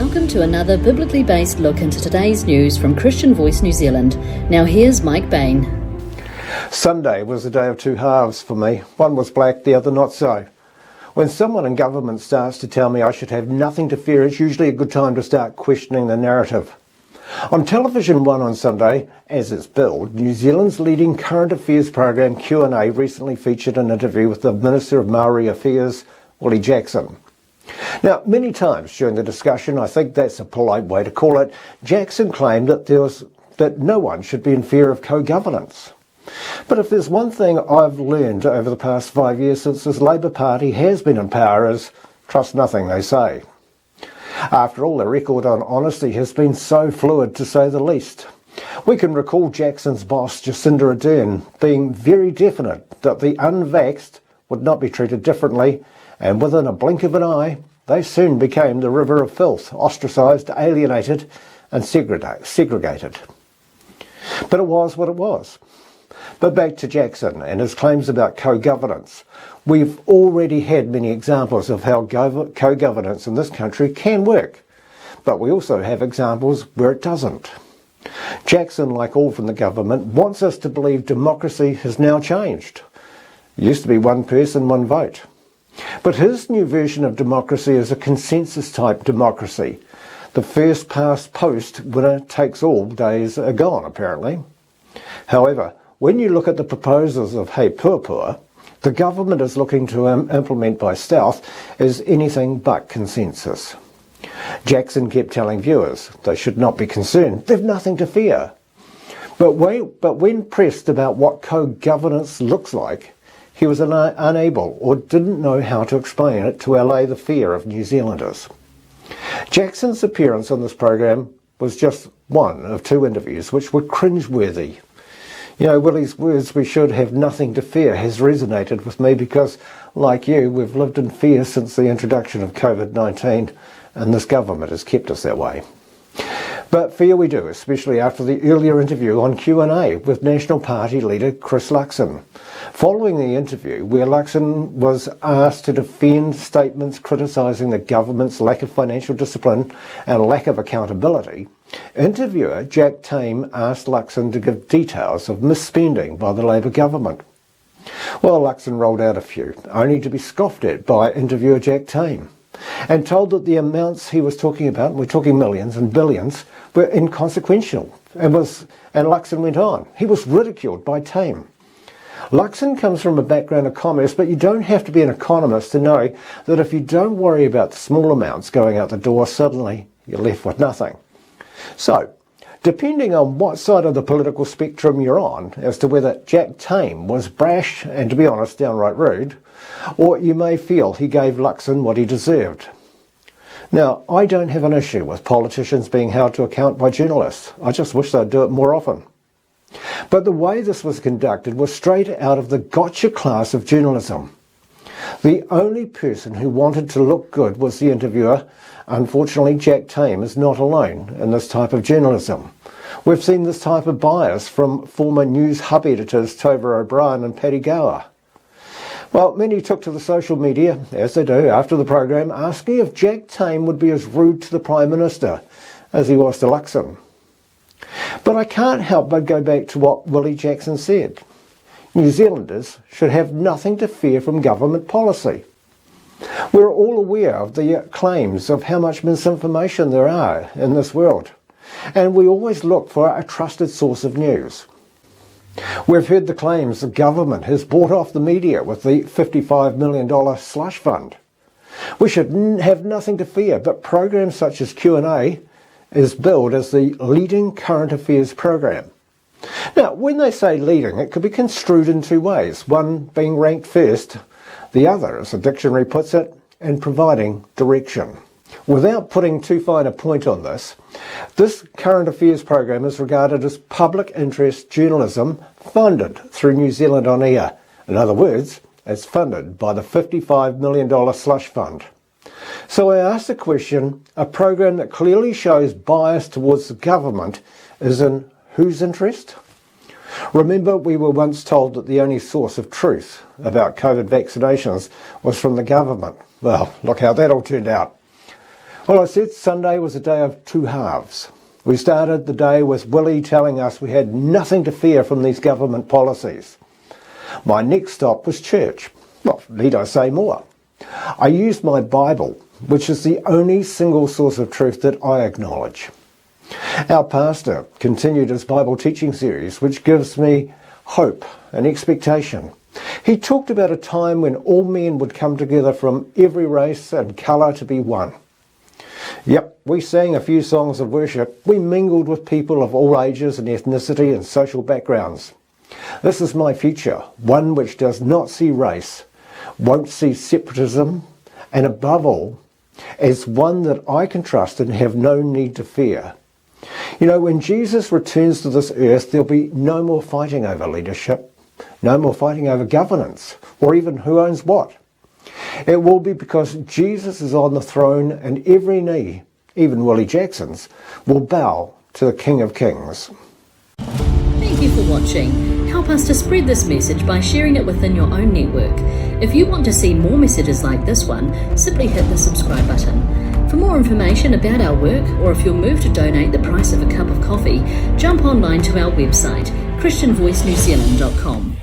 Welcome to another biblically based look into today's news from Christian Voice New Zealand. Now here's Mike Bain. Sunday was a day of two halves for me. One was black, the other not so. When someone in government starts to tell me I should have nothing to fear, it's usually a good time to start questioning the narrative. On Television 1 on Sunday, as it's billed, New Zealand's leading current affairs program Q&A recently featured an interview with the Minister of Māori Affairs, Willie Jackson. Now, many times during the discussion, I think that's a polite way to call it, Jackson claimed that no one should be in fear of co-governance. But if there's one thing I've learned over the past 5 years since this Labour Party has been in power is trust nothing they say. After all, the record on honesty has been so fluid, to say the least. We can recall Jackson's boss, Jacinda Ardern, being very definite that the unvaxxed would not be treated differently, and within a blink of an eye, they soon became the river of filth, ostracised, alienated and segregated. But it was what it was. But back to Jackson and his claims about co-governance. We've already had many examples of how co-governance in this country can work, but we also have examples where it doesn't. Jackson, like all from the government, wants us to believe democracy has now changed. It used to be one person, one vote. But his new version of democracy is a consensus-type democracy. The first past post winner takes all days are gone, apparently. However, when you look at the proposals of He Puapua, the government is looking to implement by stealth is anything but consensus. Jackson kept telling viewers they should not be concerned, they've nothing to fear. But when pressed about what co-governance looks like, he was unable or didn't know how to explain it to allay the fear of New Zealanders. Jackson's appearance on this program was just one of two interviews which were cringeworthy. You know, Willie's words, "we should have nothing to fear," has resonated with me because, like you, we've lived in fear since the introduction of COVID-19, and this government has kept us that way. But fear we do, especially after the earlier interview on Q&A with National Party leader Chris Luxon. Following the interview, where Luxon was asked to defend statements criticising the government's lack of financial discipline and lack of accountability, interviewer Jack Tame asked Luxon to give details of misspending by the Labour government. Well, Luxon rolled out a few, only to be scoffed at by interviewer Jack Tame, and told that the amounts he was talking about, we're talking millions and billions, were inconsequential. And Luxon went on. He was ridiculed by Tame. Luxon comes from a background of commerce, but you don't have to be an economist to know that if you don't worry about the small amounts going out the door, suddenly you're left with nothing. So, depending on what side of the political spectrum you're on as to whether Jack Tame was brash and, to be honest, downright rude, or you may feel he gave Luxon what he deserved. Now, I don't have an issue with politicians being held to account by journalists. I just wish they'd do it more often. But the way this was conducted was straight out of the gotcha class of journalism. The only person who wanted to look good was the interviewer. Unfortunately, Jack Tame is not alone in this type of journalism. We've seen this type of bias from former News Hub editors Tova O'Brien and Paddy Gower. Well, many took to the social media, as they do, after the program, asking if Jack Tame would be as rude to the Prime Minister as he was to Luxon. But I can't help but go back to what Willie Jackson said. New Zealanders should have nothing to fear from government policy. We're all aware of the claims of how much misinformation there are in this world, and we always look for a trusted source of news. We've heard the claims the government has bought off the media with the $55 million slush fund. We should have nothing to fear, but programs such as Q&A is billed as the leading current affairs program. Now, when they say leading, it could be construed in two ways, one being ranked first, the other, as the dictionary puts it, in providing direction. Without putting too fine a point on this current affairs program is regarded as public interest journalism funded through New Zealand On Air. In other words, it's funded by the $55 million slush fund. So I asked the question, a program that clearly shows bias towards the government is in whose interest? Remember, we were once told that the only source of truth about COVID vaccinations was from the government. Well, look how that all turned out. Well, I said Sunday was a day of two halves. We started the day with Willie telling us we had nothing to fear from these government policies. My next stop was church. Well, need I say more? I used my Bible, which is the only single source of truth that I acknowledge. Our pastor continued his Bible teaching series, which gives me hope and expectation. He talked about a time when all men would come together from every race and colour to be one. Yep, we sang a few songs of worship. We mingled with people of all ages and ethnicity and social backgrounds. This is my future, one which does not see race, won't see separatism, and above all, as one that I can trust and have no need to fear. You know, when Jesus returns to this earth, there'll be no more fighting over leadership, no more fighting over governance, or even who owns what. It will be because Jesus is on the throne and every knee, even Willie Jackson's, will bow to the King of Kings. Thank you for watching. Help us to spread this message by sharing it within your own network. If you want to see more messages like this one, simply hit the subscribe button. For more information about our work, or if you're moved to donate the price of a cup of coffee, jump online to our website, christianvoicenewzealand.com.